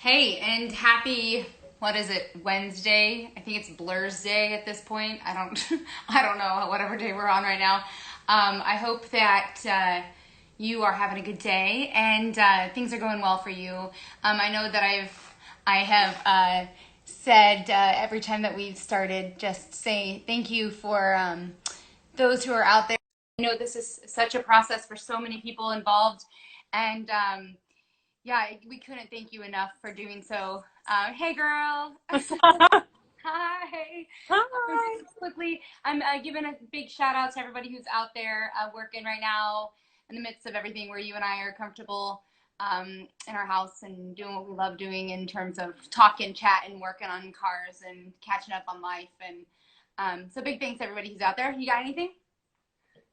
Hey, and happy, what is it, Wednesday? I think it's Blur's Day at this point. I don't, I don't know, whatever day we're on right now. I hope that you are having a good day and things are going well for you. I know that I have said every time that we've started, just say thank you for those who are out there. I know this is such a process for so many people involved, and yeah, we couldn't thank you enough for doing so. Hey, girl. Hi. Hi. Just quickly, I'm giving a big shout out to everybody who's out there working right now in the midst of everything where you and I are comfortable in our house and doing what we love doing in terms of talking, chatting, working on cars and catching up on life. And so big thanks to everybody who's out there. You got anything?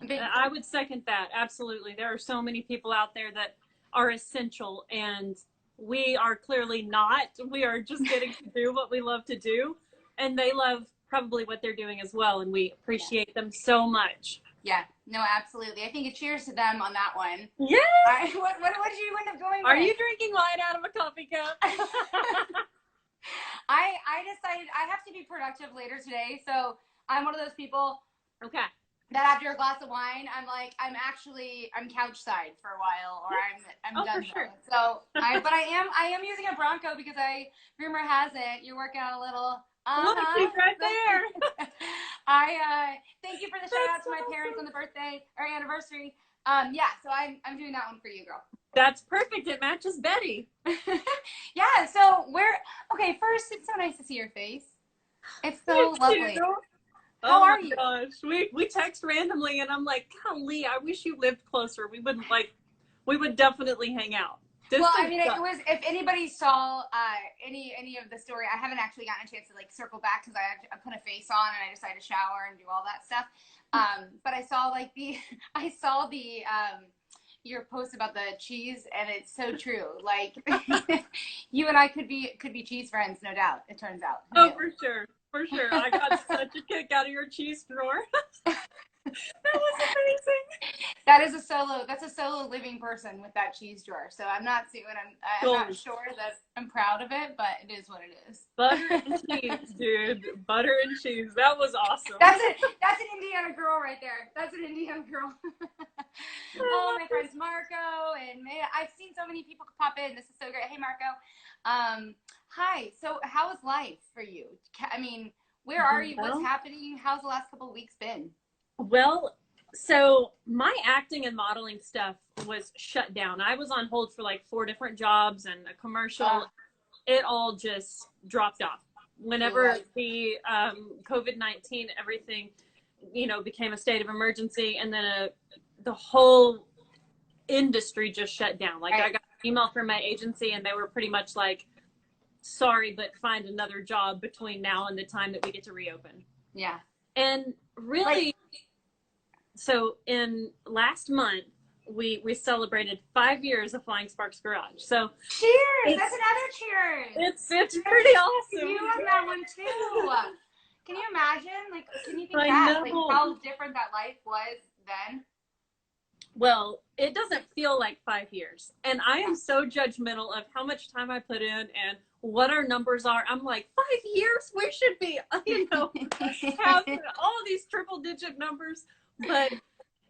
Big. I would second that. Absolutely. There are so many people out there that are essential, and we are clearly not. We are just getting to do what we love to do, and they love probably what they're doing as well, and we Yeah. appreciate them so much. Yeah. No, absolutely. I think a cheers to them on that one. Yeah. What did you end up going Are with? you drinking wine out of a coffee cup? I decided I have to be productive later today, so I'm one of those people Okay. that after a glass of wine, I'm couch side for a while, or I'm Oh, for done sure. though. So I am using a Bronco because I rumor has it you're working on a little. Look, he's right there. I thank you for the shout That's out to my parents awesome. on the birthday or anniversary. Yeah, so I'm doing that one for you, girl. That's perfect. It matches Betty. Yeah, so we're okay. First, it's so nice to see your face. It's You so too. lovely. How Oh my are you? gosh. We text randomly and I'm like, golly, I wish you lived closer. We would definitely hang out. Well, I Distance mean, it sucks. was if anybody saw any of the story, I haven't actually gotten a chance to like circle back because I put a face on and I decided to shower and do all that stuff. But I saw like the I saw the your post about the cheese, and it's so true. Like you and I could be cheese friends, no doubt. It turns out. Who Oh, knew? for sure. For sure. I got such a kick out of your cheese drawer. That was amazing. That's a solo living person with that cheese drawer. So I'm not Gold. sure that I'm proud of it, but it is what it is. Butter and cheese, dude. Butter and cheese. That was awesome. That's an Indiana girl right there. That's an Indiana girl. Oh, my friends Marco and I've seen so many people pop in. This is so great. Hey, Marco. Hi. So, how is life for you? I mean, where are you? What's Well, happening? How's the last couple of weeks been? well, so my acting and modeling stuff was shut down. I was on hold for like four different jobs and a commercial. Uh, It all just dropped off True whenever life. the COVID-19 everything became a state of emergency, and then the whole industry just shut down. Like, I Right. got an email from my agency and they were pretty much like, sorry, but find another job between now and the time that we get to reopen. Yeah. And Like, really, so in last month we celebrated 5 years of Flying Sparks Garage. So cheers. That's it's another cheers. it's pretty Cheers to awesome. you on that one too. Can you imagine? Like, can you think I back? Like know. how different that life was then? Well, it doesn't feel like 5 years. And I am so judgmental of how much time I put in and what our numbers are. I'm like, 5 years? We should be, have all these triple digit numbers. But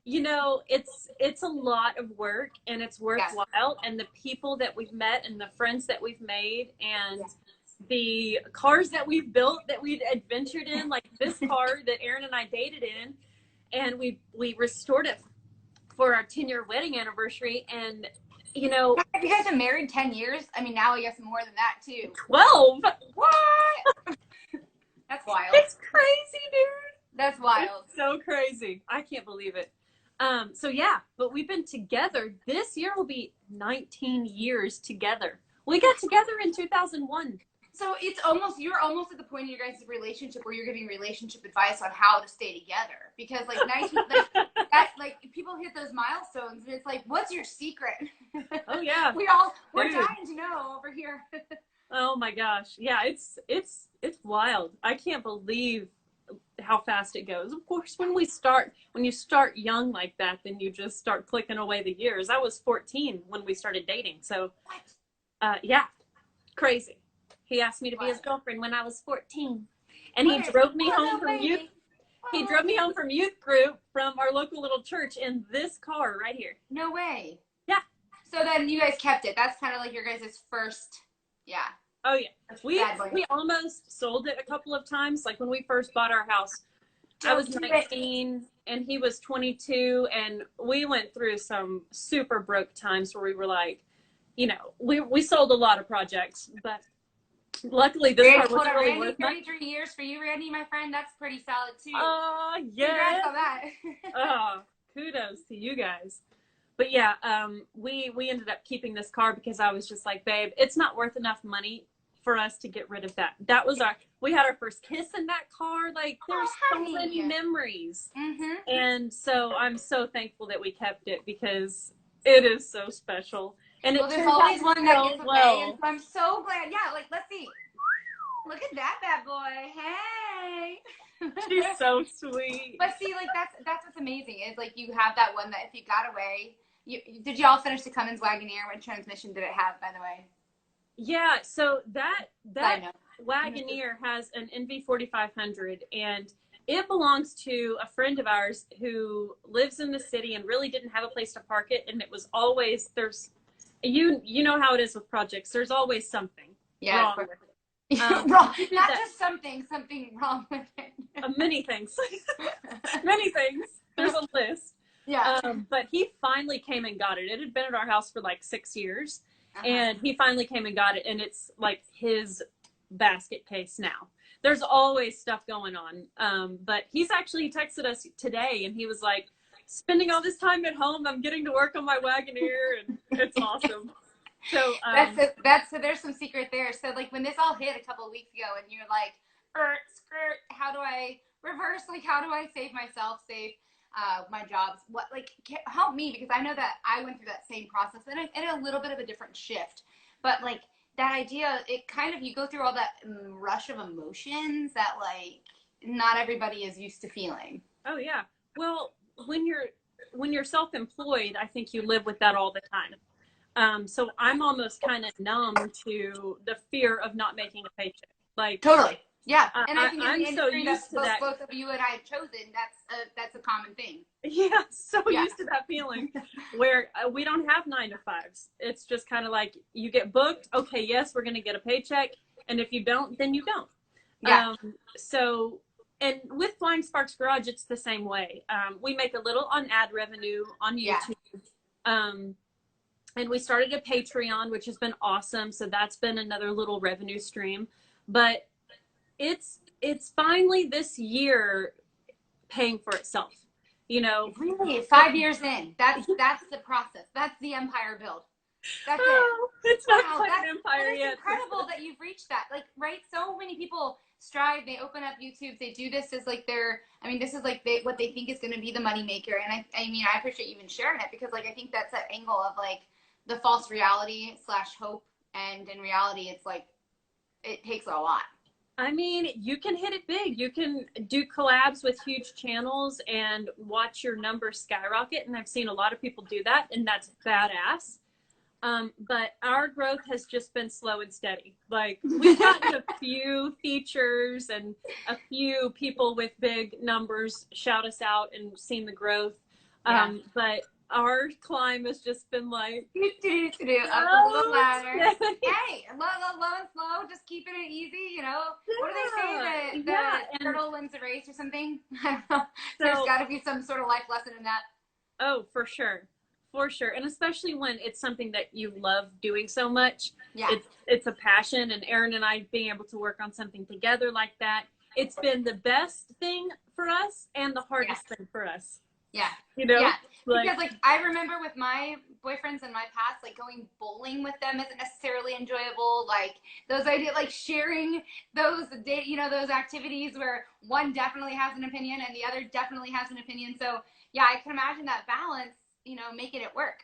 it's a lot of work, and it's Yes. worthwhile. And the people that we've met and the friends that we've made and Yeah. the cars that we've built, that we've adventured in, like this car that Aaron and I dated in, and we restored it for our 10-year wedding anniversary. And you know Have you guys been married 10 years? I mean, now I guess more than that too. 12. What? That's wild. It's crazy, dude. That's wild. It's so crazy. I can't believe it. So yeah, but we've been together. This year will be 19 years together. We got together in 2001. So you're almost at the point in your guys' relationship where you're giving relationship advice on how to stay together. Because like 19, like people hit those milestones and it's like, what's your secret? Oh yeah, We're dude. dying to know over here. Oh my gosh. Yeah, it's wild. I can't believe how fast it goes. Of course, when you start young like that, then you just start clicking away the years. I was 14 when we started dating. So, What? yeah. Crazy. He asked me to be his girlfriend when I was 14. And he drove me home from youth. He drove me home from youth group from our local little church in this car right here. No way. Yeah. So then you guys kept it. That's kind of like your guys' first, yeah. Oh, yeah. We almost sold it a couple of times. Like when we first bought our house, I was 19 and he was 22. And we went through some super broke times where we were like, you know, we sold a lot of projects, but luckily this car was really worth it. 33 years for you, Randy, my friend. That's pretty solid too. Yeah. Congrats on that. Kudos to you guys. But yeah, we ended up keeping this car because I was just like, babe, it's not worth enough money for us to get rid of that. That was we had our first kiss in that car. Like there's so many memories. Mm-hmm. And so I'm so thankful that we kept it because it is so special. And there's always one that gets away, and so I'm so glad. Yeah, like let's see. Look at that bad boy. Hey. She's so sweet. But see, like that's what's amazing is like you have that one that if you got away, did you all finish the Cummins Wagoneer? What transmission did it have, by the way? Yeah, so that Wagoneer has an NV4500 and it belongs to a friend of ours who lives in the city and really didn't have a place to park it, and it was always you know how it is with projects. There's always something wrong with it. Wrong. Not just something wrong with it. Many things. Many things. There's a list. Yeah. But he finally came and got it. It had been at our house for like 6 years. And he finally came and got it. And it's like his basket case now. There's always stuff going on. But he texted us today and he was like, spending all this time at home, I'm getting to work on my Wagoneer, and it's awesome. So so there's some secret there. So like when this all hit a couple of weeks ago, and you're like, skirt, how do I reverse? Like how do I save myself, save my jobs? What help me, because I know that I went through that same process and a little bit of a different shift. But like that idea, it kind of you go through all that rush of emotions that like not everybody is used to feeling. Oh yeah. Well, when you're self-employed, I think you live with that all the time. So I'm almost kind of numb to the fear of not making a paycheck. Like totally, yeah. And I think I'm so used to that. Both of you and I have chosen. That's a common thing. Yeah, used to that feeling where we don't have 9 to 5s. It's just kind of like you get booked. Okay, yes, we're going to get a paycheck, and if you don't, then you don't. Yeah. And with Flying Sparks Garage, it's the same way. We make a little on ad revenue on YouTube. Yeah. And we started a Patreon, which has been awesome. So that's been another little revenue stream. But it's finally this year paying for itself. You know, really 5 years in. That's the process. That's the empire build. That's it's not quite an empire yet. It's incredible that you've reached that. Like, right? So many people strive. They open up YouTube. They do this as like this is like what they think is going to be the money maker. And I appreciate you even sharing it because like I think that's that angle of like the false reality / hope, and in reality, it's like it takes a lot. I mean, you can hit it big. You can do collabs with huge channels and watch your numbers skyrocket. And I've seen a lot of people do that, and that's badass. But our growth has just been slow and steady. Like we've gotten a few features and a few people with big numbers shout us out and seen the growth. But our climb has just been like up the little ladder. Hey, low and slow, just keeping it easy, you know. What do they say? The turtle wins the race or something? There's got to be some sort of life lesson in that. Oh, for sure. For sure. And especially when it's something that you love doing so much. Yeah. It's a passion. And Aaron and I being able to work on something together like that, it's been the best thing for us and the hardest thing for us. Yeah. You know? Yeah. Because like I remember with my boyfriends in my past, like going bowling with them isn't necessarily enjoyable. Like those ideas, like sharing those those activities where one definitely has an opinion and the other definitely has an opinion. So yeah, I can imagine that balance, making it work.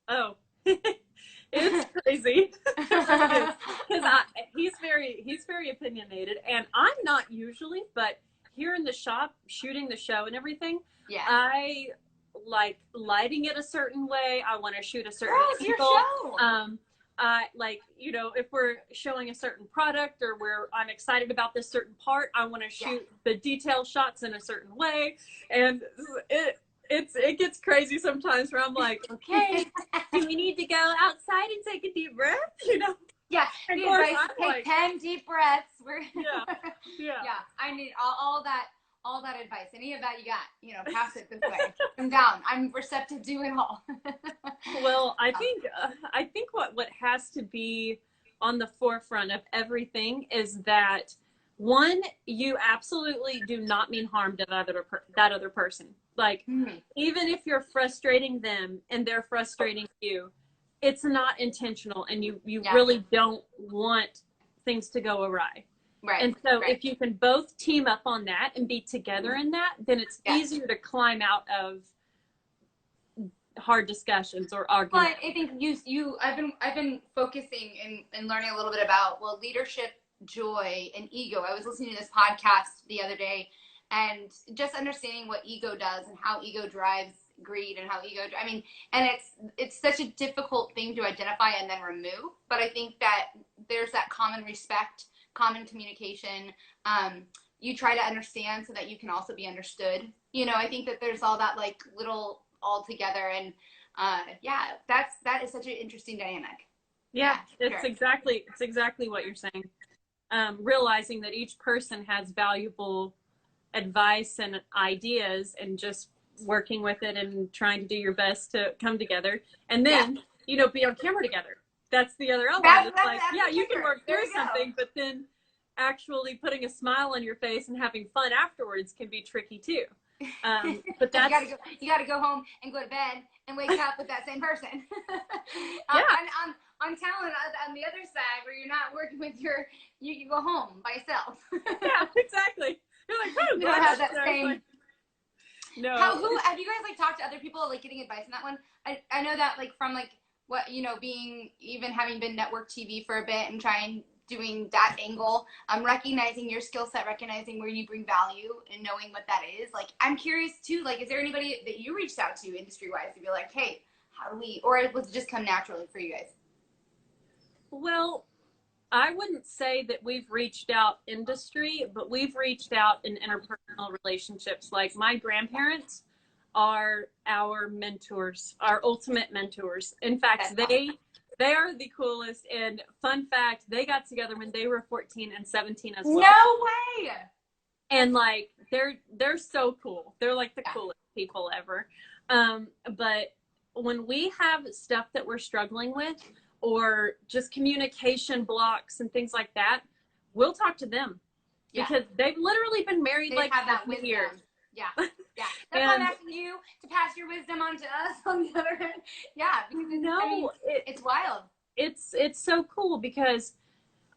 Oh, it's crazy. Because he's very opinionated, and I'm not usually, but here in the shop, shooting the show and everything, I like lighting it a certain way. I want to shoot a certain angle. like, you know, if we're showing a certain product or I'm excited about this certain part, I want to shoot the detail shots in a certain way. And it gets crazy sometimes where I'm like, okay, do we need to go outside and take a deep breath? You know? Yeah, And the of course, advice, I'm take like, 10 deep breaths. yeah. Yeah, I need all that advice. Any of that you got, you know, pass it this way. I'm down. I'm receptive to it all. Well, I think what has to be on the forefront of everything is that, one, you absolutely do not mean harm to that other person. Like, even if you're frustrating them and they're frustrating you, it's not intentional, and you really don't want things to go awry. Right. And so if you can both team up on that and be together in that, then it's easier to climb out of hard discussions or arguments. Well, I think I've been focusing and learning a little bit about, well, leadership, joy, and ego. I was listening to this podcast the other day, and just understanding what ego does and how ego drives greed and how ego, I mean, and it's such a difficult thing to identify and then remove. But I think that there's that common respect, common communication. You try to understand so that you can also be understood. You know, I think that there's all that like little all together, and that is such an interesting dynamic. It's exactly what you're saying. Realizing that each person has valuable advice and ideas, and just working with it and trying to do your best to come together, and then you know, be on camera together. That's the other element. It's like, you can work through something, but then actually putting a smile on your face and having fun afterwards can be tricky too. But that's you gotta go home and go to bed and wake up with that same person. On talent on the other side, where you're not working with you can go home by yourself. Yeah, exactly. You're like, oh, you don't have that same. Like, no. Who have you guys like talked to other people, like getting advice on that one? I know that like from like what, you know, having been network TV for a bit and doing that angle, recognizing your skill set, recognizing where you bring value and knowing what that is. Like, I'm curious too, like, is there anybody that you reached out to industry wise to be like, hey, how do we, or was it just come naturally for you guys? Well, I wouldn't say that we've reached out industry, but we've reached out in interpersonal relationships. Like, my grandparents are our mentors, our ultimate mentors. In fact, they are the coolest. And fun fact, they got together when they were 14 and 17 as well. No way. And like, they're so cool. They're like the coolest people ever. But when we have stuff that we're struggling with, or just communication blocks and things like that, we'll talk to them, because they've literally been married like have that wisdom. Years. Yeah. They're not asking you to pass your wisdom on to us on the other hand. Yeah, because it's wild. It's so cool, because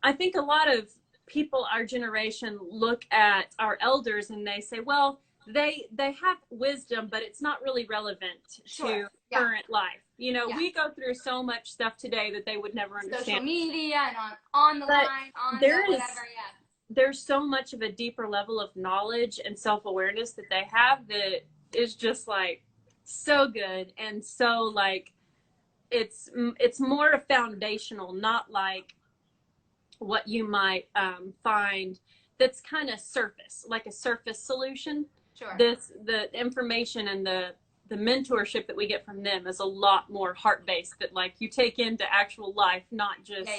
I think a lot of people our generation look at our elders and they say, well, they have wisdom, but it's not really relevant to current life. You know, we go through so much stuff today that they would never understand. Social media and on the line, on whatever, there's so much of a deeper level of knowledge and self-awareness that they have that is just like so good. And so like, it's more foundational, not like what you might find that's kind of surface, like a surface solution. Sure. The information and the mentorship that we get from them is a lot more heart-based, that like you take into actual life, not just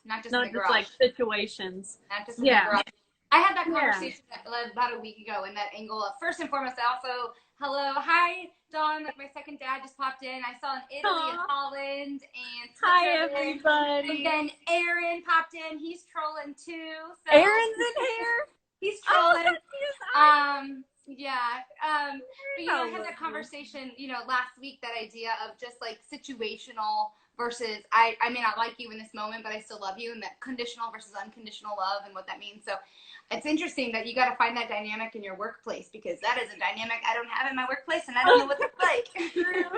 not just like situations. Not just in the garage. I had that conversation about a week ago in that angle of, first and foremost, I also, hi Dawn, like my second dad just popped in. I saw in Italy and Holland and hi everybody. And then Aaron popped in. He's trolling too. So Aaron's in here. He's trolling. But you know, I had that conversation, you know, last week, that idea of just like situational versus I may not like you in this moment, but I still love you, and that conditional versus unconditional love and what that means. So it's interesting that you got to find that dynamic in your workplace, because that is a dynamic I don't have in my workplace, and I don't know what that's like.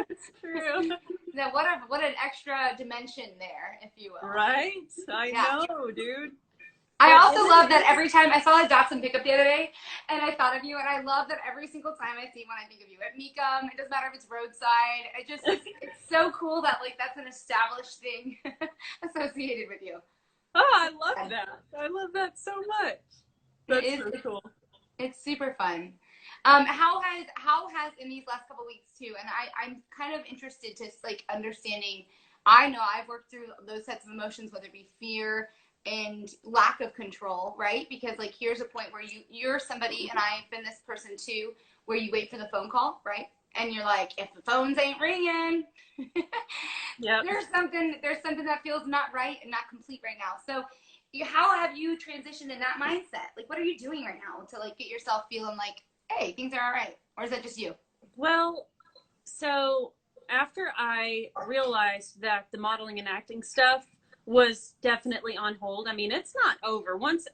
It's true. Now, what an extra dimension there, if you will. Right? I know, dude. I But also love that every time I saw a Datsun pickup the other day, and I thought of you, and I love that every single time I see one, I think of you. At Mecum, it doesn't matter if it's roadside. It just it's so cool that like that's an established thing associated with you. oh, I love that. I love that so much. It That's is. so cool. It's super fun. How has in these last couple weeks too, and I'm kind of interested to like understanding. I know I've worked through those sets of emotions, whether it be fear and lack of control, right? Because like here's a point where you're somebody, and I've been this person too, where you wait for the phone call, right? And you're like, if the phones ain't ringing, Yep. there's something that feels not right and not complete right now. So how have you transitioned in that mindset? Like, what are you doing right now to like get yourself feeling like, hey, things are all right? Or is that just you? Well, so after I realized that the modeling and acting stuff was definitely on hold. I mean, it's not over. Once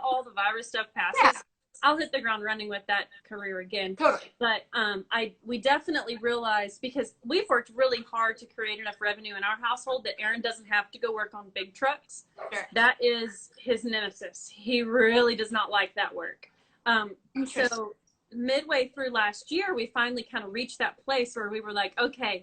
all the virus stuff passes, Yeah, I'll hit the ground running with that career again. totally. But we definitely realized, because we've worked really hard to create enough revenue in our household that Aaron doesn't have to go work on big trucks. Sure. That is his nemesis. He really does not like that work. So midway through last year, we finally kind of reached that place where we were like, okay,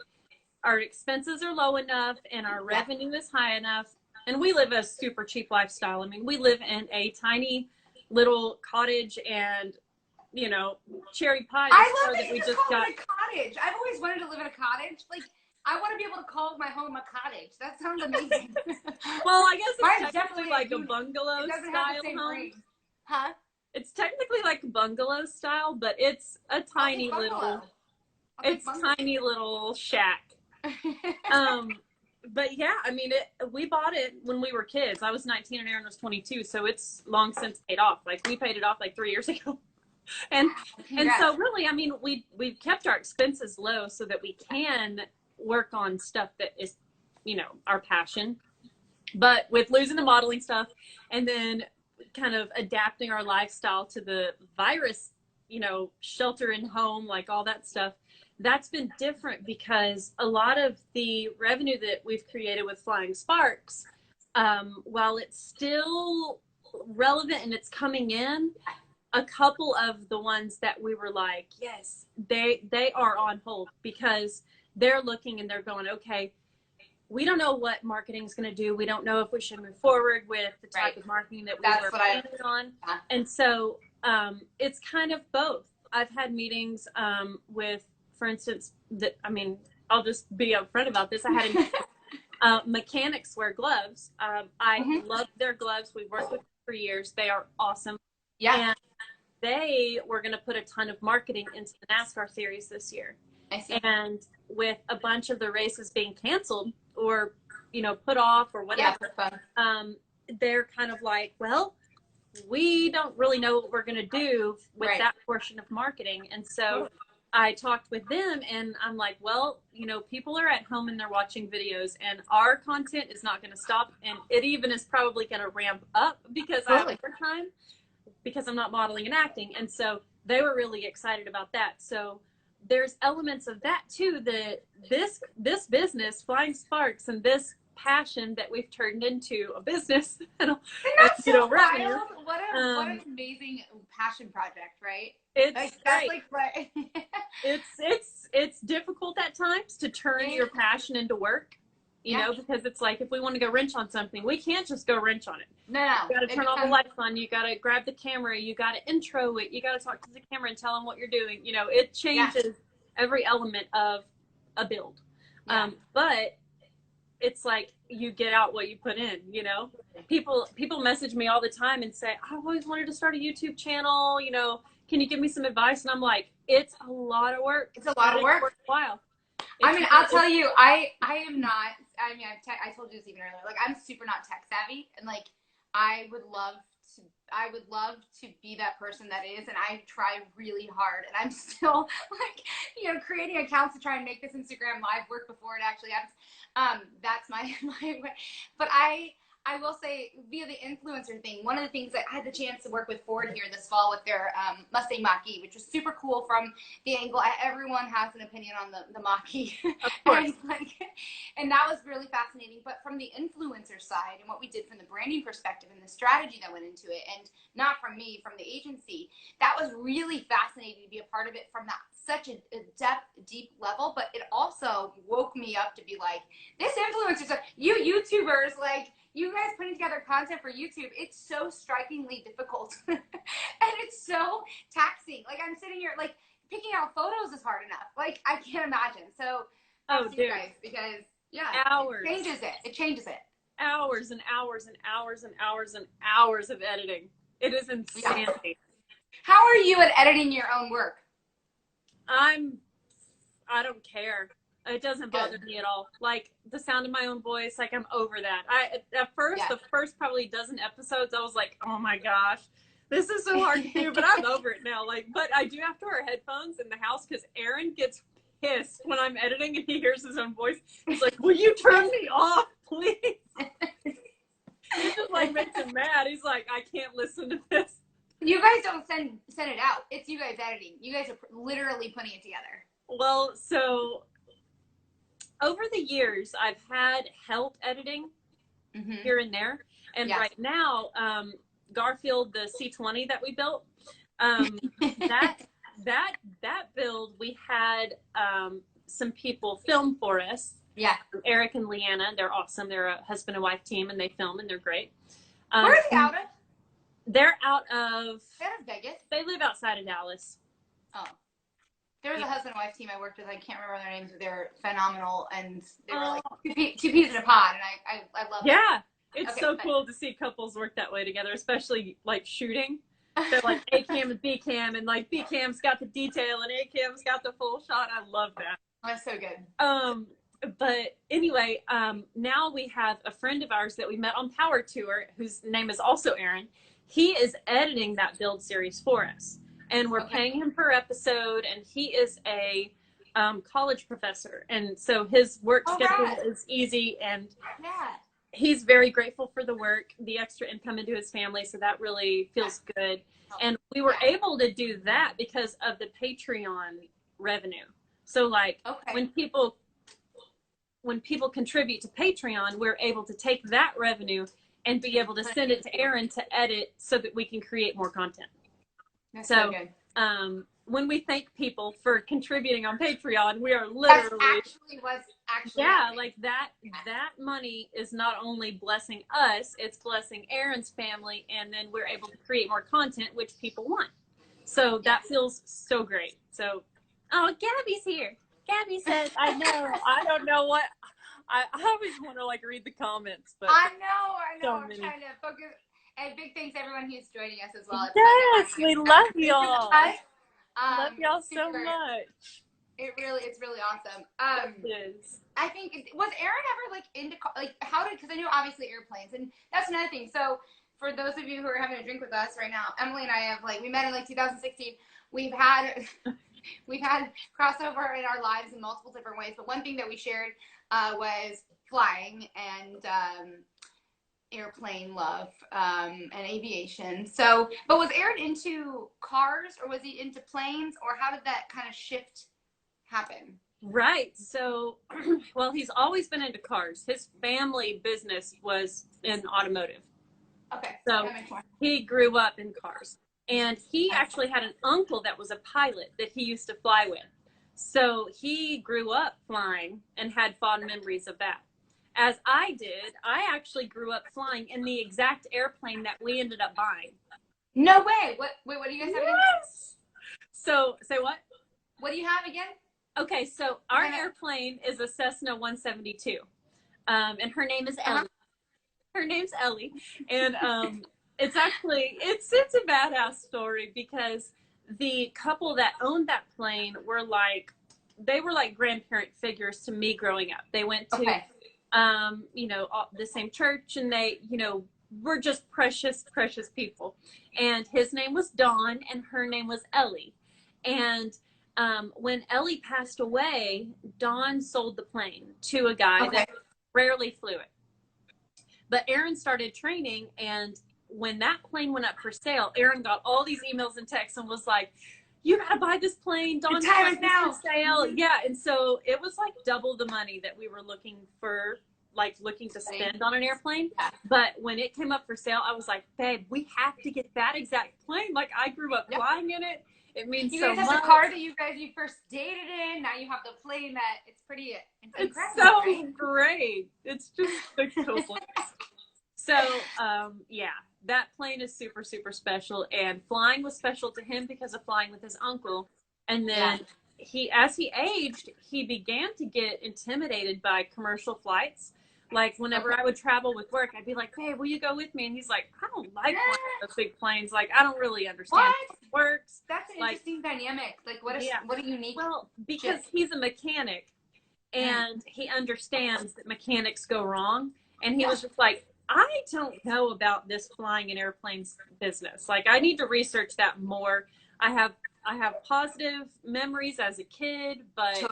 our expenses are low enough and our revenue is high enough. And we live a super cheap lifestyle. I mean, we live in a tiny little cottage, and cherry pie. I love that that we you just call got. it a cottage. I've always wanted to live in a cottage. Like, I want to be able to call my home a cottage. That sounds amazing. Well, I guess it's Mine's technically definitely like a bungalow it doesn't have style the same home. ring. Huh? It's technically like a bungalow style, but it's a tiny little. It's tiny little shack. But yeah, I mean, we bought it when we were kids. I was 19 and Aaron was 22, so it's long since paid off. Like, we paid it off like 3 years ago. And so really, I mean, we've kept our expenses low so that we can work on stuff that is, our passion. But with losing the modeling stuff and then kind of adapting our lifestyle to the virus, shelter in home, like all that stuff, that's been different, because a lot of the revenue that we've created with Flying Sparks, while it's still relevant and it's coming in, a couple of the ones that we were like, yes, they are on hold, because they're looking and they're going, okay, we don't know what marketing is going to do. We don't know if we should move forward with the type of marketing that we were planning on. And so it's kind of both. I've had meetings with, for instance, I'll just be upfront about this. I had mechanics wear gloves. I love their gloves. We've worked with them for years. They are awesome. Yeah. And they were going to put a ton of marketing into the NASCAR series this year. I see. And with a bunch of the races being canceled or, put off or whatever, they're kind of like, well, we don't really know what we're going to do with that portion of marketing. And so I talked with them, and I'm like, well, people are at home and they're watching videos, and our content is not going to stop. And it even is probably going to ramp up because I have more time, because I'm not modeling and acting. And so they were really excited about that. So there's elements of that too, that this business, Flying Sparks, and this passion that we've turned into a business and revenue. What an amazing passion project, right? It's great. It's difficult at times to turn your passion into work, because it's like, if we want to go wrench on something, we can't just go wrench on it. No. You got to turn all the lights on. You got to grab the camera. You got to intro it. You got to talk to the camera and tell them what you're doing. It changes every element of a build. Yeah. But it's like, you get out what you put in. People message me all the time and say, I've always wanted to start a YouTube channel. Can you give me some advice? And I'm like, it's a lot of work. It's a lot of work. Worthwhile. I'll tell you, I am not. I told you this even earlier. Like, I'm super not tech savvy, and like, I would love to be that person that is, and I try really hard, and I'm still like, creating accounts to try and make this Instagram live work before it actually happens. That's my way. But I will say, via the influencer thing, one of the things that I had the chance to work with Ford here this fall with their Mustang Mach-E, which was super cool from the angle. Everyone has an opinion on the Mach-E. Of course. and that was really fascinating. But from the influencer side, and what we did from the branding perspective and the strategy that went into it, and not from me, from the agency. That was really fascinating to be a part of it from that such a deep level. But it also woke me up to be like, this influencer stuff, you YouTubers, like you guys putting together content for YouTube, it's so strikingly difficult and it's so taxing. Like I'm sitting here, like picking out photos is hard enough. Like I can't imagine. So Oh, you guys, because hours. It changes it. Hours and hours and hours and hours and hours of editing. It is insanity. Yeah. How are you at editing your own work? I don't care. It doesn't bother me at all. Like the sound of my own voice, like I'm over that. At first, the first probably dozen episodes, I was like, oh my gosh, this is so hard to do, but I'm over it now. Like, but I do have to wear headphones in the house because Aaron gets pissed when I'm editing and he hears his own voice. He's like, will you turn me off, please? It just like makes him mad. He's like, I can't listen to this. You guys don't send it out. It's you guys editing. You guys are literally putting it together. Well, so over the years, I've had help editing here and there. And right now, Garfield, the C20 that we built, that build, we had some people film for us. Yeah. Eric and Leanna, they're awesome. They're a husband and wife team, and they film, and they're great. Where are they out of? They're out of Vegas. They live outside of Dallas. Oh. There was a husband and wife team I worked with. I can't remember their names, but they're phenomenal, and they were like two peas in a pod, and I love them. Yeah. It's so cool to see couples work that way together, especially like shooting. They're like A cam and B cam, and like B cam's got the detail and A cam's got the full shot. I love that. That's so good. But anyway, now we have a friend of ours that we met on Power Tour, whose name is also Aaron. He is editing that build series for us, and we're paying him per episode, and he is a college professor, and so his work schedule is easy, and he's very grateful for the work, the extra income into his family, so that really feels good. And we were able to do that because of the Patreon revenue. So like when people contribute to Patreon, we're able to take that revenue and be able to send it to Aaron to edit so that we can create more content. That's so good. When we thank people for contributing on Patreon, we are literally happening. Like that money is not only blessing us, it's blessing Aaron's family, and then we're able to create more content which people want. So that feels so great. So Gabby's here. Gabby says, I know. I don't know what I always want to like read the comments, but I know. So I'm many. trying to focus. And big thanks to everyone who's joining us as well. Yes, we love y'all. Love y'all so much. It's really awesome. It is. I think was Aaron ever like into because I know obviously airplanes, and that's another thing. So for those of you who are having a drink with us right now, Emily and I have we met in 2016. We've had crossover in our lives in multiple different ways, but one thing that we shared was flying and airplane love and aviation. So, but was Aaron into cars, or was he into planes, or how did that kind of shift happen? Right. So, well, he's always been into cars. His family business was in automotive. Okay. So he grew up in cars. And he actually had an uncle that was a pilot that he used to fly with. So he grew up flying and had fond memories of that. As I did, I actually grew up flying in the exact airplane that we ended up buying. No way. What do you guys have again? So, say what? What do you have again? Okay, so our airplane is a Cessna 172. And her name is Ellie. Her name's Ellie. And it's actually, it's a badass story because the couple that owned that plane were like grandparent figures to me growing up. They went to, the same church, and they, were just precious, precious people. And his name was Dawn, and her name was Ellie. And when Ellie passed away, Dawn sold the plane to a guy that rarely flew it. But Aaron started training, and when that plane went up for sale, Aaron got all these emails and texts and was like, you gotta buy this plane. Dawn's now for sale. Yeah, and so it was like double the money that we were looking for, like looking to spend on an airplane. Yeah. But when it came up for sale, I was like, babe, we have to get that exact plane. Like I grew up flying in it. It means you so guys have much. the car that you first dated in. Now you have the plane that it's incredible. It's so right? great. It's just the coolest. So, yeah, that plane is super, super special. And flying was special to him because of flying with his uncle. And then as he aged, he began to get intimidated by commercial flights. Like whenever I would travel with work, I'd be like, hey, will you go with me? And he's like, I don't like flying those big planes. Like, I don't really understand how it works. That's an interesting dynamic. Like, what a unique. Well, because he's a mechanic and he understands that mechanics go wrong. And he was just like, I don't know about this flying in airplanes business. Like, I need to research that more. I have positive memories as a kid, but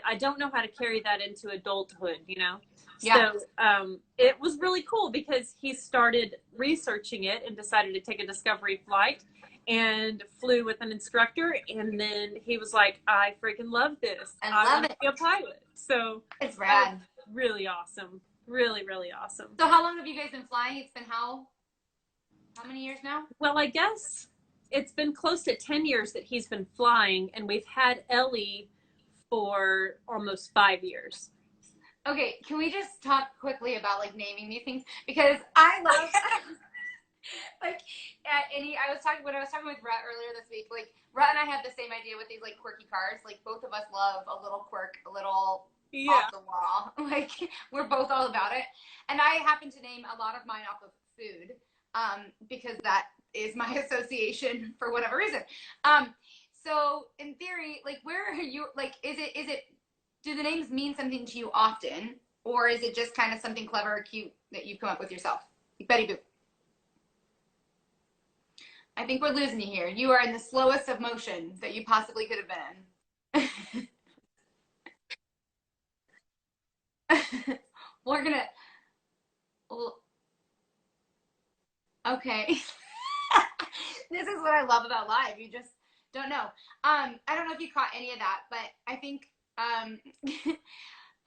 I don't know how to carry that into adulthood, you know? Yeah. So it was really cool because he started researching it and decided to take a discovery flight and flew with an instructor. And then he was like, I freaking love this. I want to be a pilot. So it's rad. Really awesome. Really, really awesome. So how long have you guys been flying? It's been how many years now? Well, I guess it's been close to 10 years that he's been flying, and we've had Ellie for almost 5 years. Okay, can we just talk quickly about like naming these things? Because I love like I was talking with Rhett earlier this week, like Rhett and I have the same idea with these like quirky cars. Like both of us love a little quirk, a little off the wall. Like we're both all about it. And I happen to name a lot of mine off of food, because that is my association for whatever reason. So in theory, like where are you, like is it do the names mean something to you often, or is it just kind of something clever or cute that you've come up with yourself? Like Betty Boop. I think we're losing you here. You are in the slowest of motion that you possibly could have been. We're gonna. Okay. This is what I love about live. You just don't know. I don't know if you caught any of that, but I think a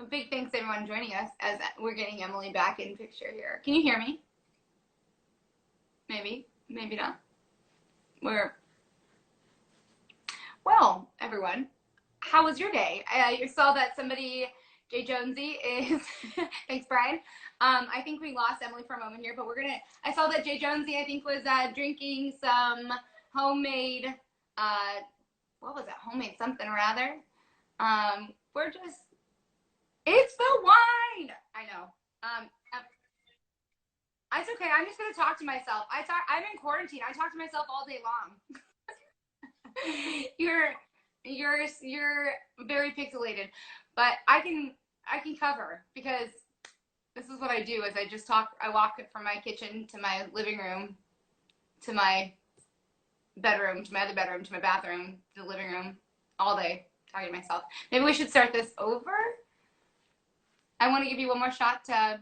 big thanks to everyone joining us as we're getting Emily back in picture here. Can you hear me? Maybe not. Well, everyone, how was your day? You saw that somebody, Jay Jonesy is, thanks Brian. I think we lost Emily for a moment here, but I saw that Jay Jonesy, I think was drinking some homemade, what was it? Homemade something or other. It's the wine. I know. It's okay. I'm just going to talk to myself. I'm in quarantine. I talk to myself all day long. You're very pixelated, but I can cover, because this is what I do is I just talk. I walk from my kitchen to my living room, to my bedroom, to my other bedroom, to my bathroom, to the living room, all day talking to myself. Maybe we should start this over. I want to give you one more shot to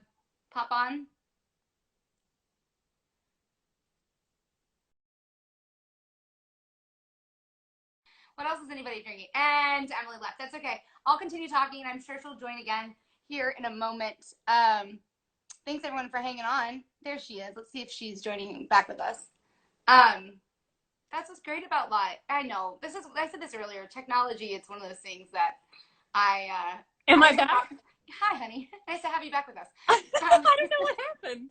pop on. What else is anybody drinking? And Emily left. That's okay. I'll continue talking, and I'm sure she'll join again here in a moment. Thanks everyone for hanging on. There she is. Let's see if she's joining back with us. That's what's great about live. I know. I said this earlier. Technology, it's one of those things that Am I back? Hi, honey. Nice to have you back with us. I don't know what happened.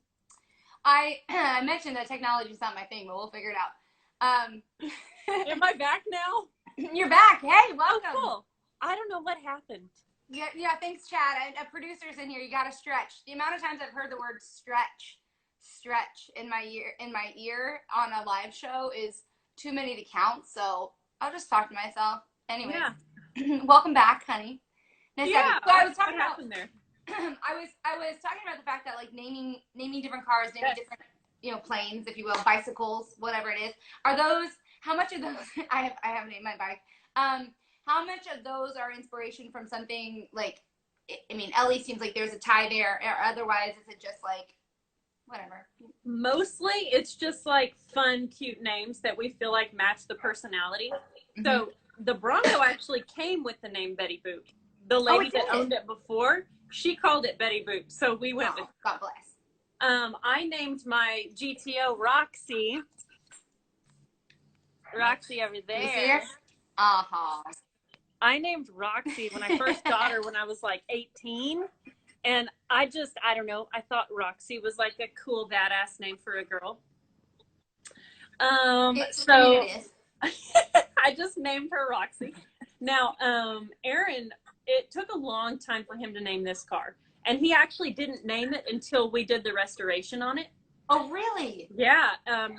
I mentioned that technology is not my thing, but we'll figure it out. Am I back now? You're back. Hey, welcome. Oh, cool. I don't know what happened. Yeah, thanks, Chad. A producer's in here. You got to stretch. The amount of times I've heard the word stretch in my ear on a live show is too many to count. So I'll just talk to myself. Anyway, welcome back, honey. Nice to have you. So I was talking about there. I was talking about the fact that like naming different cars, naming different planes, if you will, bicycles, whatever it is. Are those? How much of those? I have named my bike. How much of those are inspiration from something like? I mean, Ellie seems like there's a tie there. Or otherwise, is it just like whatever? Mostly, it's just like fun, cute names that we feel like match the personality. Mm-hmm. So the Bronco actually came with the name Betty Boop. The lady that owned it before, She called it Betty Boop, so we went with. God bless. I named my GTO Roxy. Roxy over there. Uh-huh. I named Roxy when I first got her when I was like 18. And I don't know, I thought Roxy was like a cool, badass name for a girl. So I just named her Roxy. Now, Aaron, it took a long time for him to name this car. And he actually didn't name it until we did the restoration on it. Oh, really? Yeah.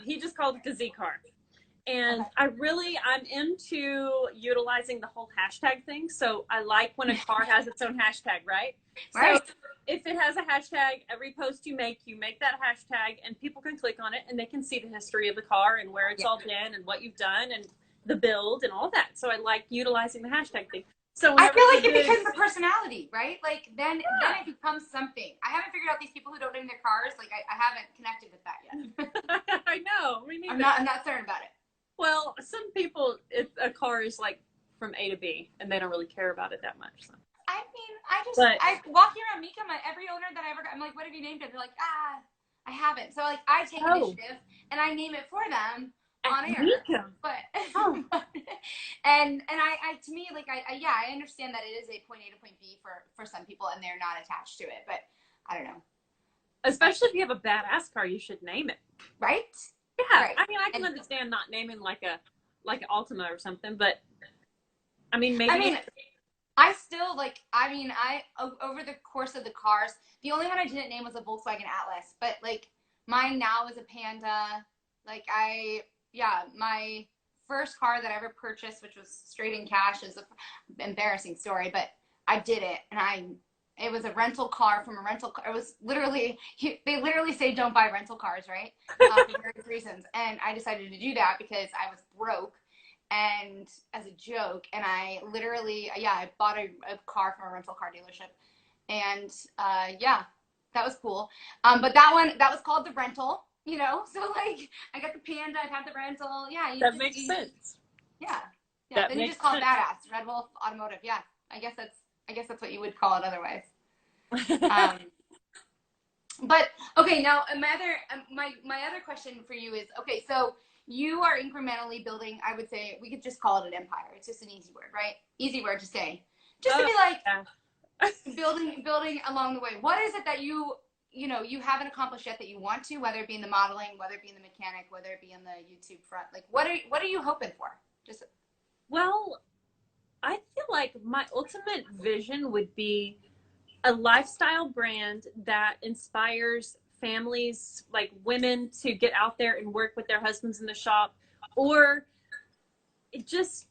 He just called it the Z car. And I'm into utilizing the whole hashtag thing. So I like when a car has its own hashtag, right? Right. So if it has a hashtag, every post you make that hashtag and people can click on it and they can see the history of the car and where it's all been and what you've done and the build and all that. So I like utilizing the hashtag thing. So I feel like it becomes a personality, right? Like then it becomes something. I haven't figured out these people who don't name their cars. Like I haven't connected with that yet. I know. Me neither. I'm not certain about it. Well, some people, a car is like from A to B, and they don't really care about it that much. So. I mean, I walk around Mika, every owner that I ever got, I'm like, what have you named it? They're like, I haven't. So like, I take initiative and I name it for them on air. Mika. But and I to me, like I understand that it is a point A to point B for some people, and they're not attached to it. But I don't know. Especially if you have a badass car, you should name it. Right. Yeah, right. I mean, I can understand not naming like an Altima or something, but I mean, maybe. I mean, I still like. I mean, over the course of the cars, the only one I didn't name was a Volkswagen Atlas, but like mine now is a Panda. Like my first car that I ever purchased, which was straight in cash, is an embarrassing story, but I did it, and it was a rental car from a rental car. It was literally, they literally say don't buy rental cars, right? For various reasons. And I decided to do that because I was broke and as a joke. And I literally, I bought a car from a rental car dealership. And that was cool. But that was called the rental, you know? So like, I got the Panda, I've had the rental. Yeah. That makes sense. Yeah. Then you just call it Badass, Red Wolf Automotive. Yeah. I guess that's what you would call it otherwise. But okay, now my other question for you is, okay, so you are incrementally building, I would say we could just call it an empire. It's just an easy word, right? Easy word to say. Just to be like building along the way. What is it that you haven't accomplished yet that you want to, whether it be in the modeling, whether it be in the mechanic, whether it be in the YouTube front? Like what are you hoping for? Well, I feel like my ultimate vision would be a lifestyle brand that inspires families, like women, to get out there and work with their husbands in the shop, or just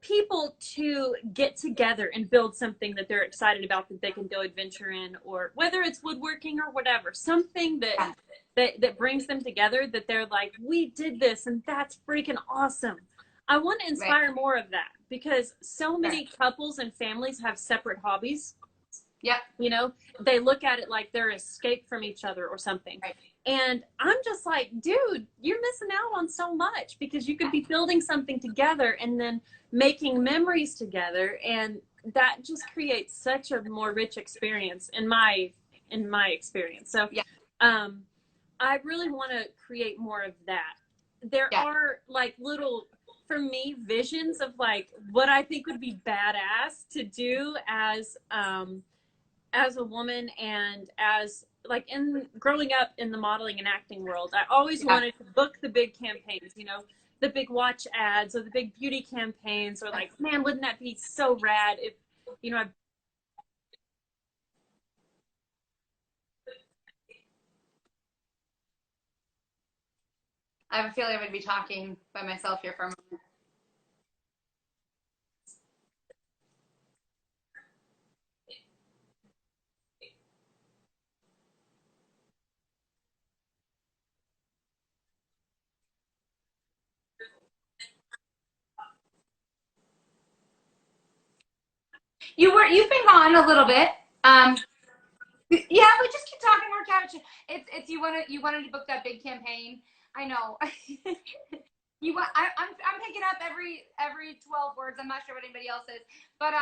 people to get together and build something that they're excited about that they can go adventure in, or whether it's woodworking or whatever, something that brings them together, that they're like, we did this and that's freaking awesome. I want to inspire more of that, because so many couples and families have separate hobbies. Yep. You know, they look at it like they're escape from each other or something. Right. And I'm just like, dude, you're missing out on so much, because you could be building something together and then making memories together. And that just creates such a more rich experience in my experience. So I really want to create more of that. There are like little, for me, visions of like what I think would be badass to do as a woman, and as like in growing up in the modeling and acting world, I always wanted to book the big campaigns, you know, the big watch ads or the big beauty campaigns, or like, man, wouldn't that be so rad if, you know, I have a feeling I'm going to be talking by myself here for a moment. You've been gone a little bit. Yeah, but just keep talking more couch. It's you wanted to book that big campaign. I know. I'm picking up every 12 words. I'm not sure what anybody else is, but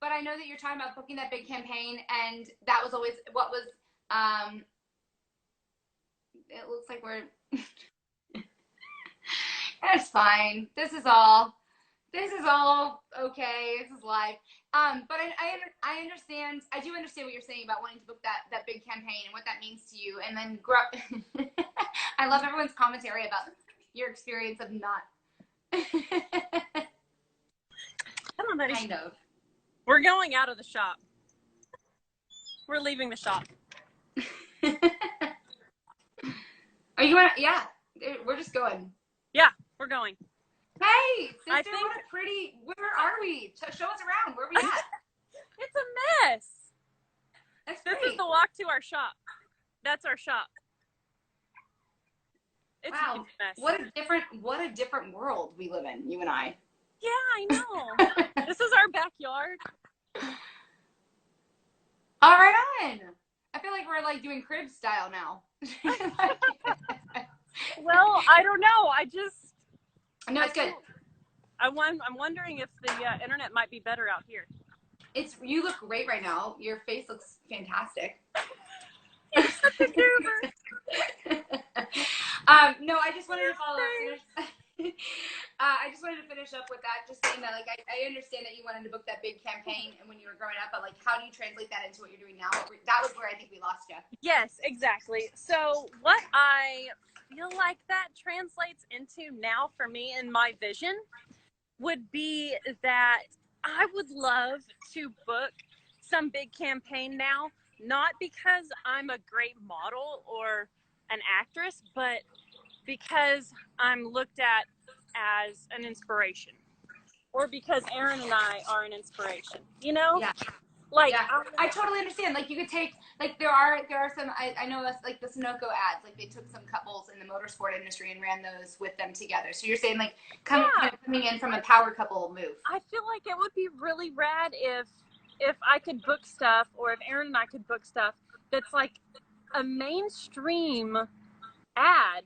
but I know that you're talking about booking that big campaign, and that was always what was. It looks like we're. That's fine. This is all okay. This is live. But I understand. I do understand what you're saying about wanting to book that big campaign and what that means to you. And then grow up. I love everyone's commentary about your experience of not. Come on, buddy. Kind of. We're going out of the shop. We're leaving the shop. Are you? Yeah, we're just going. Yeah, we're going. Hey, sister, I think, what a pretty. Where are we? Show us around. Where are we at? It's a mess. That's This great. is the walk to our shop. That's our shop. It's Wow, a huge mess. What a different world we live in, you and I. Yeah, I know. This is our backyard. All right on. I feel like we're like doing crib style now. Well, I don't know. No, it's good. I'm wondering if the internet might be better out here. You look great right now. Your face looks fantastic. You're such a goober. No, I just wanted to follow up. I just wanted to finish up with that, just saying that, like, I understand that you wanted to book that big campaign and when you were growing up, but like, how do you translate that into what you're doing now? That was where I think we lost you. Yes, exactly. So what I feel like that translates into now for me in my vision would be that I would love to book some big campaign now, not because I'm a great model or an actress, but because I'm looked at as an inspiration, or because Aaron and I are an inspiration, you know? Yeah. Like, yeah. I totally understand. Like, you could take, like, there are some, I know us, like the Sunoco ads, like they took some couples in the motorsport industry and ran those with them together. So you're saying like kind of coming in from a power couple move. I feel like it would be really rad if I could book stuff, or if Aaron and I could book stuff that's like a mainstream ad,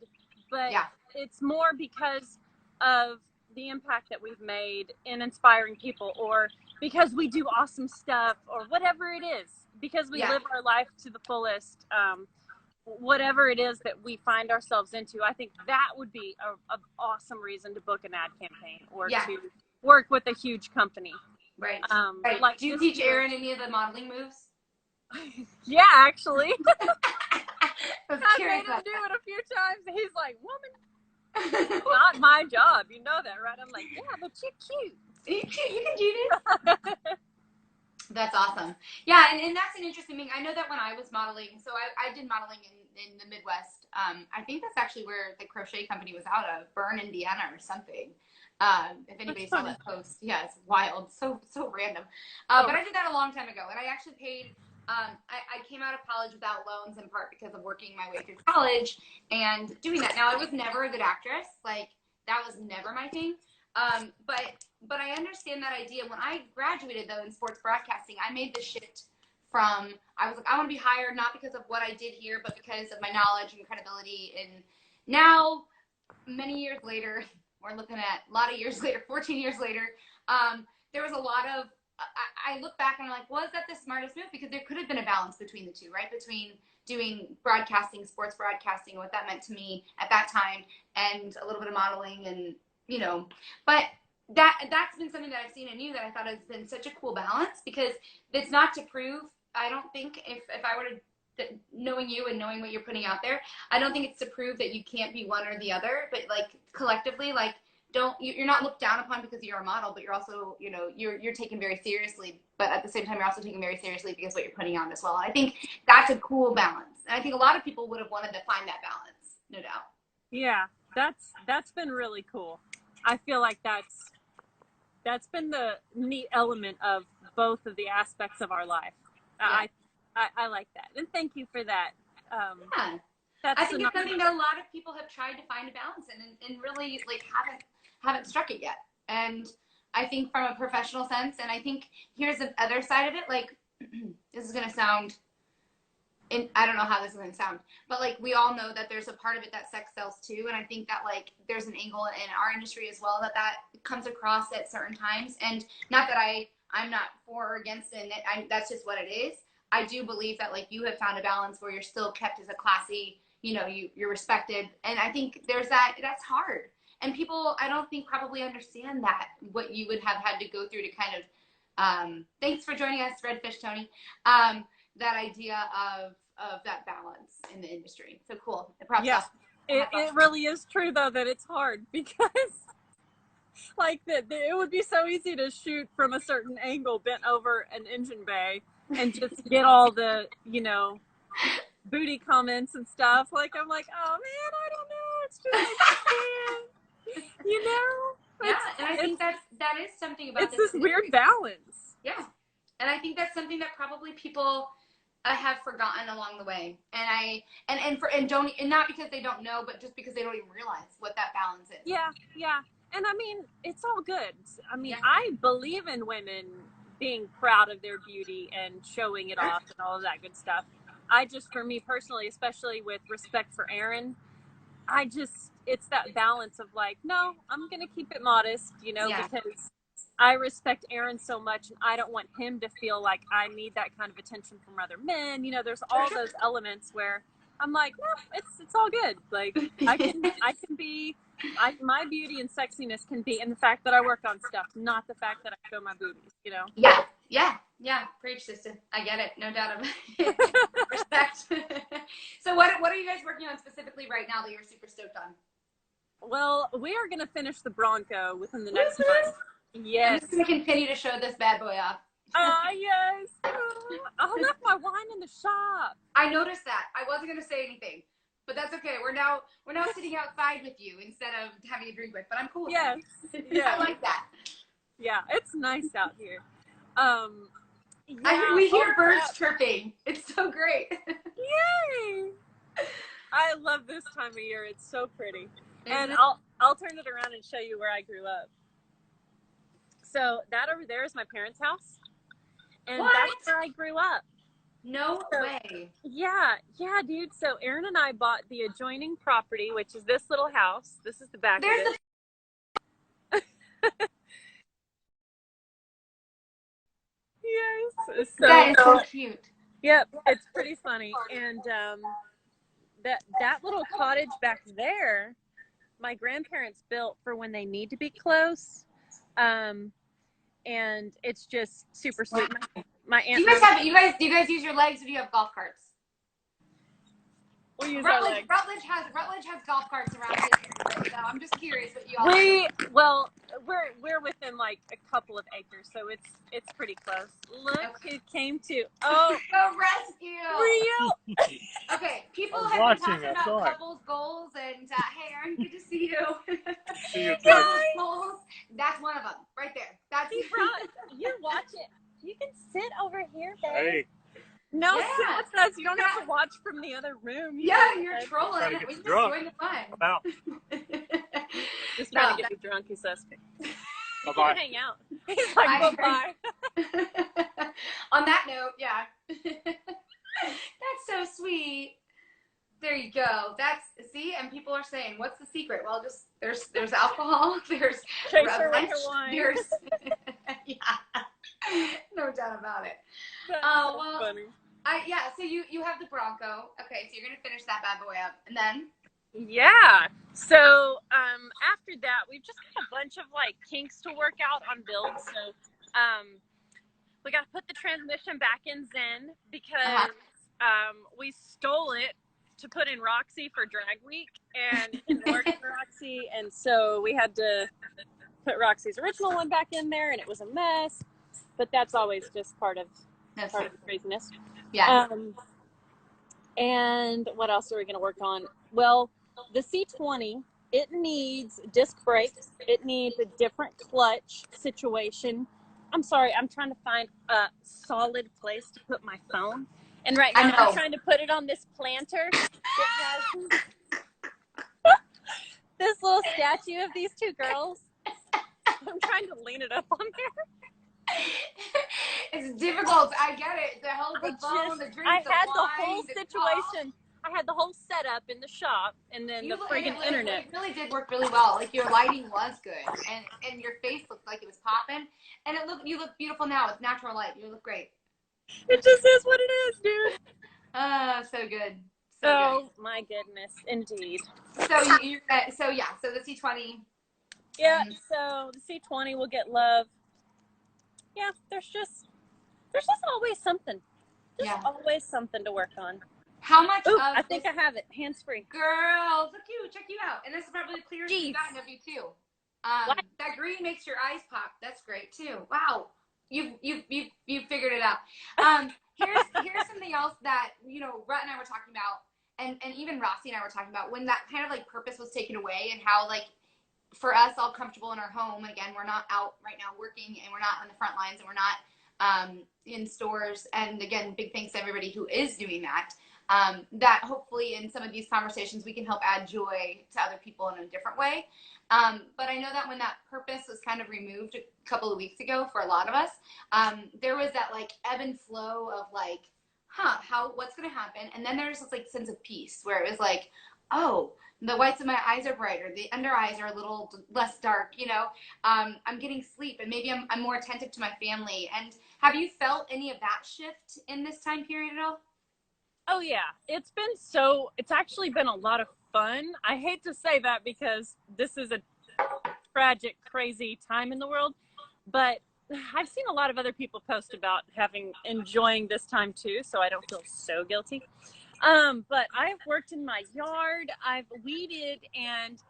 but it's more because of the impact that we've made in inspiring people, or because we do awesome stuff, or whatever it is, because we live our life to the fullest, whatever it is that we find ourselves into. I think that would be a awesome reason to book an ad campaign, or to work with a huge company. Right. Right. Like, do you teach Aaron any of the modeling moves? Yeah, actually. I made him do it a few times. He's like, woman, not my job. You know that, right? I'm like, yeah, but you're cute. You're cute. You can do this. That's awesome. Yeah, and that's an interesting thing. I know that when I was modeling, so I did modeling in the Midwest. I think that's actually where the crochet company was out of, Bern, Indiana or something. If anybody saw that post. Yeah, it's wild. So random. But I did that a long time ago, and I actually paid I came out of college without loans, in part because of working my way through college and doing that. Now, I was never a good actress. Like, that was never my thing. But I understand that idea. When I graduated, though, in sports broadcasting, I made this shift from, I was like, I want to be hired not because of what I did here, but because of my knowledge and credibility. And now, many years later, we're looking at a lot of years later, 14 years later, there was a lot of, I look back and I'm like, was that the smartest move? Because there could have been a balance between the two, right? Between doing broadcasting, sports broadcasting, and what that meant to me at that time, and a little bit of modeling, and, you know, but that's been something that I've seen in you that I thought has been such a cool balance, because it's not to prove, I don't think, if I were to, knowing you and knowing what you're putting out there, I don't think it's to prove that you can't be one or the other, but like collectively, like, you're not looked down upon because you're a model, but you're also, you know, you're taken very seriously, but at the same time, you're also taken very seriously because what you're putting on as well. And I think that's a cool balance. And I think a lot of people would have wanted to find that balance, no doubt. Yeah, that's been really cool. I feel like that's been the neat element of both of the aspects of our life. I like that. And thank you for that. I think it's something that a lot of people have tried to find a balance in, and really like haven't struck it yet. And I think from a professional sense, and I think here's the other side of it, like, this is going to sound, and I don't know how this is going to sound, but like, we all know that there's a part of it that sex sells too. And I think that like, there's an angle in our industry as well that comes across at certain times. And not that I I'm not for or against it. That's just what it is. I do believe that like you have found a balance where you're still kept as a classy, you know, you're respected. And I think that's hard. And people, I don't think probably understand that, what you would have had to go through to kind of, thanks for joining us, Redfish Tony. That idea of that balance in the industry. So cool. Yeah, it really is true though that it's hard because like it would be so easy to shoot from a certain angle bent over an engine bay and just get all the, you know, booty comments and stuff. Like I'm like, oh man, I don't know. It's just like, you know. Yeah, and I think that is something about this weird balance. Yeah, and I think that's something that probably people have forgotten along the way, and not because they don't know, but just because they don't even realize what that balance is. Yeah, and I mean it's all good. I mean, yeah. I believe in women being proud of their beauty and showing it off and all of that good stuff. I just, for me personally, especially with respect for Aaron, it's that balance of like, no, I'm gonna keep it modest, you know, because I respect Aaron so much, and I don't want him to feel like I need that kind of attention from other men. You know, there's all those elements where I'm like, no, it's all good. Like I can be, my beauty and sexiness can be in the fact that I work on stuff, not the fact that I show my boobies. You know? Yeah. Preach, sister. I get it. No doubt about it. Respect. So what are you guys working on specifically right now that you're super stoked on? Well, we are going to finish the Bronco within the next month. Yes. I'm just going to continue to show this bad boy off. Yes. I left my wine in the shop. I noticed that. I wasn't going to say anything, but that's okay. We're now sitting outside with you instead of having a drink with, but I'm cool with that. Yeah. I like that. Yeah, it's nice out here. We hear birds chirping. It's so great. Yay! I love this time of year. It's so pretty. And I'll turn it around and show you where I grew up. So that over there is my parents' house. And that's where I grew up. No way. Yeah, dude. So Aaron and I bought the adjoining property, which is this little house. This is the back of it. Yes. So, that is so cute. Yep, it's pretty funny. And that little cottage back there, my grandparents built for when they need to be close. And it's just super sweet. My aunt. Do you guys use your legs, or do you have golf carts? We use our legs. Rutledge has golf carts around here, so I'm just curious what you all. We're within like a couple of acres, so it's pretty close. Look who came to go rescue. Real. Okay, people have been talking about couples goals, and hey, Aaron, good to see you. See you goals. That's one of them, right there. That's you watch it. You can sit over here, babe. Hey. No, sit with us. You don't have to watch from the other room. You're trolling. We just join the fun. About. Just trying to get you drunk, he says. Bye-bye. Hang out. He's like, bye-bye. On that note, that's so sweet. There you go. See, and people are saying, what's the secret? Well, just there's alcohol, there's wine. There's no doubt about it. That's so funny. So you have the Bronco. Okay, so you're gonna finish that bad boy up, and then so after that we've just got a bunch of like kinks to work out on builds. So we got to put the transmission back in Zen because we stole it to put in Roxy for Drag Week, and it didn't work for Roxy, and so we had to put Roxy's original one back in there, and it was a mess. But that's always just part of the craziness. Yeah. And what else are we going to work on? Well, the C20, it needs disc brakes. It needs a different clutch situation. I'm sorry, I'm trying to find a solid place to put my phone. And right now I'm trying to put it on this planter. It has this little statue of these two girls. I'm trying to lean it up on there. It's difficult. I get it. The hell, the phone, the drink, I the had wine, the whole situation. I had the whole setup in the shop, and then the friggin' internet. It really did work really well. Like, your lighting was good, and your face looked like it was popping, and you look beautiful now with natural light. You look great. It just is what it is, dude. So good. So my goodness, indeed. So so the C20. Yeah, so the C20 will get love. Yeah, there's just always something. Always something to work on. How much I think I have it. Hands free. Girls, look you, check you out. And this is probably the clearest we've gotten of you too. That green makes your eyes pop. That's great too. Wow. You've figured it out. Here's something else that, Rhett and I were talking about, and even Rossi and I were talking about, when that kind of like purpose was taken away, and how, like, for us, all comfortable in our home. Again, we're not out right now working, and we're not on the front lines, and we're not in stores. And again, big thanks to everybody who is doing that. That hopefully in some of these conversations we can help add joy to other people in a different way. But I know that when that purpose was kind of removed a couple of weeks ago for a lot of us, there was that like ebb and flow of like, what's going to happen? And then there's this like sense of peace where it was like, oh, the whites of my eyes are brighter. The under eyes are a little less dark, I'm getting sleep, and maybe I'm more attentive to my family. And have you felt any of that shift in this time period at all? Oh yeah, it's actually been a lot of fun. I hate to say that because this is a tragic, crazy time in the world, but I've seen a lot of other people post about enjoying this time too, so I don't feel so guilty. But I've worked in my yard, I've weeded and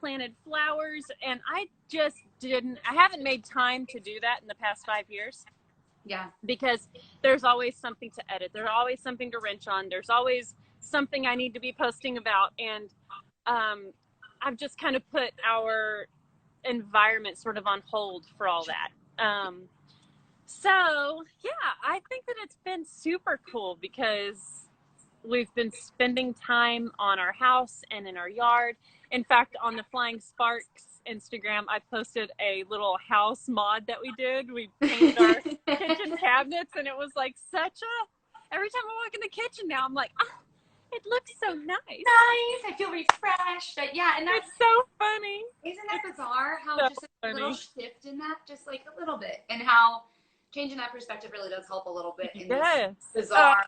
planted flowers, and I haven't made time to do that in the past 5 years. Yeah. Because there's always something to edit. There's always something to wrench on. There's always something I need to be posting about. And I've just kind of put our environment sort of on hold for all that. So yeah, I think that it's been super cool because we've been spending time on our house and in our yard. In fact, on the Flying Sparks Instagram, I posted a little house mod that we did. We painted our kitchen cabinets, and it was like every time I walk in the kitchen now, I'm like, it looks so nice. Nice. I feel refreshed. Yeah, and it's so funny. Isn't that bizarre how just a little shift in that, just like a little bit, and how changing that perspective really does help a little bit in this bizarre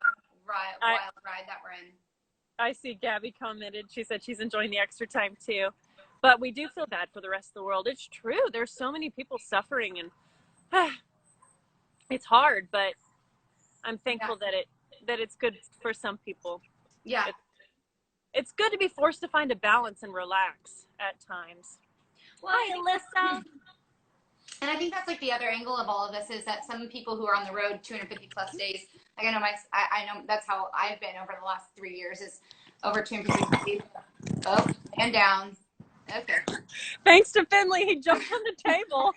wild ride that we're in. I see Gabby commented. She said she's enjoying the extra time too. But we do feel bad for the rest of the world. It's true. There's so many people suffering, and it's hard, but I'm thankful that it's good for some people. Yeah. It's good to be forced to find a balance and relax at times. Well, hi, Alyssa. And I think that's like the other angle of all of this is that some people who are on the road 250 plus days, like I know that's how I've been over the last 3 years, is over 250 days. Oh, and down. Okay. Thanks to Finley, he jumped on the table.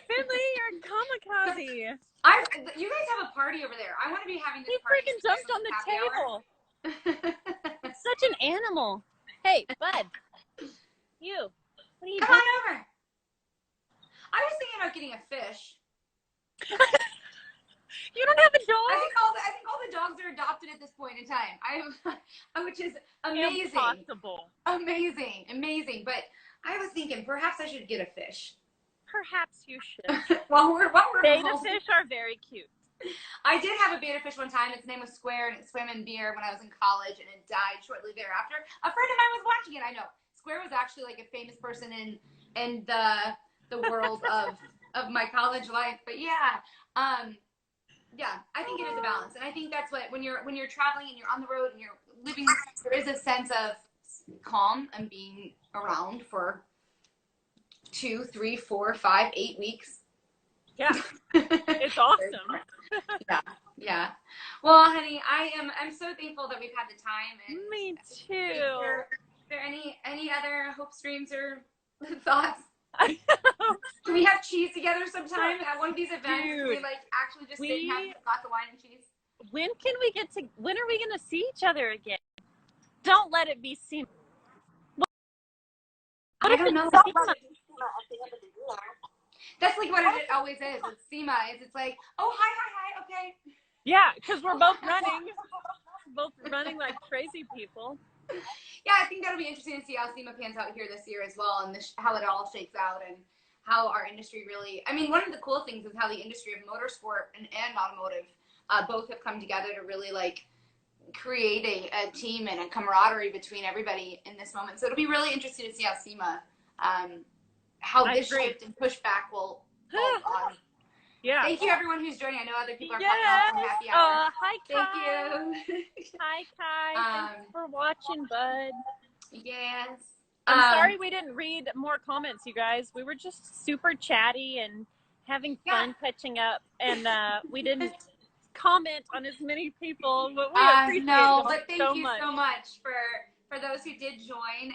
Finley, you're a kamikaze. You guys have a party over there. I want to be having this party. He freaking jumped on the table. Such an animal. Hey, bud. You. What are you doing? Come on over. I was thinking about getting a fish. You don't have a dog? I think all the dogs are adopted at this point in time. Which is amazing. Impossible. Amazing. But I was thinking perhaps I should get a fish. Perhaps you should. while we're beta fish are very cute. I did have a beta fish one time. Its name was Square, and it swam in beer when I was in college, and it died shortly thereafter. A friend of mine was watching it. I know. Square was actually like a famous person in the world of my college life. But yeah, I think it is a balance, and I think that's what when you're traveling and you're on the road and you're living, there is a sense of calm and being around for 2, 3, 4, 5, 8 weeks. Yeah, it's awesome. Yeah. Well, honey, I'm so thankful that we've had the time. And me too. Are there any other hopes, dreams, or thoughts? Can we have cheese together sometime at one of these events? Dude, we like actually just sit and have a glass of wine and cheese. When are we gonna see each other again? Don't let it be seen. I don't know. That's like what it always is. It's SEMA. It's like, oh, hi, okay. Yeah, because we're both running like crazy people. Yeah, I think that'll be interesting to see how SEMA pans out here this year as well, and how it all shakes out, and how our industry really. I mean, one of the cool things is how the industry of motorsport and automotive both have come together to really like create a team and a camaraderie between everybody in this moment. So it'll be really interesting to see how SEMA, how this shift and pushback will on. Yeah. Thank you, everyone who's joining. I know other people are popping off from happy hour. Hi, Kai. Thank you. Hi, Kai. Thanks for watching, bud. Yes. I'm sorry we didn't read more comments, you guys. We were just super chatty and having fun catching up, and we didn't comment on as many people, but we appreciate no, but thank so you much. so much for those who did join,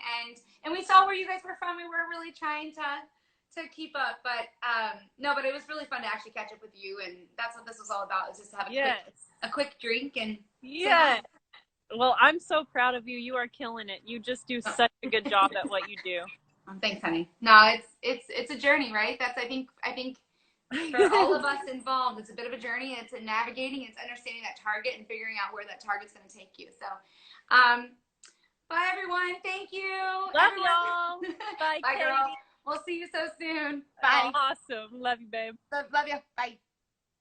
and we saw where you guys were from. We were really trying to keep up, but no, but it was really fun to actually catch up with you, and that's what this was all about, is just to have a quick drink and well, I'm so proud of you. You are killing it. You just do such a good job at what you do. Thanks, honey. No, it's a journey, right? That's I think for all of us involved, it's a bit of a journey. It's a navigating, it's understanding that target and figuring out where that target's going to take you. So bye everyone. Thank you. Love y'all. Bye, Bye, Katie. girl. We'll see you so soon. Bye. Awesome. Love you, babe. Love you. Bye.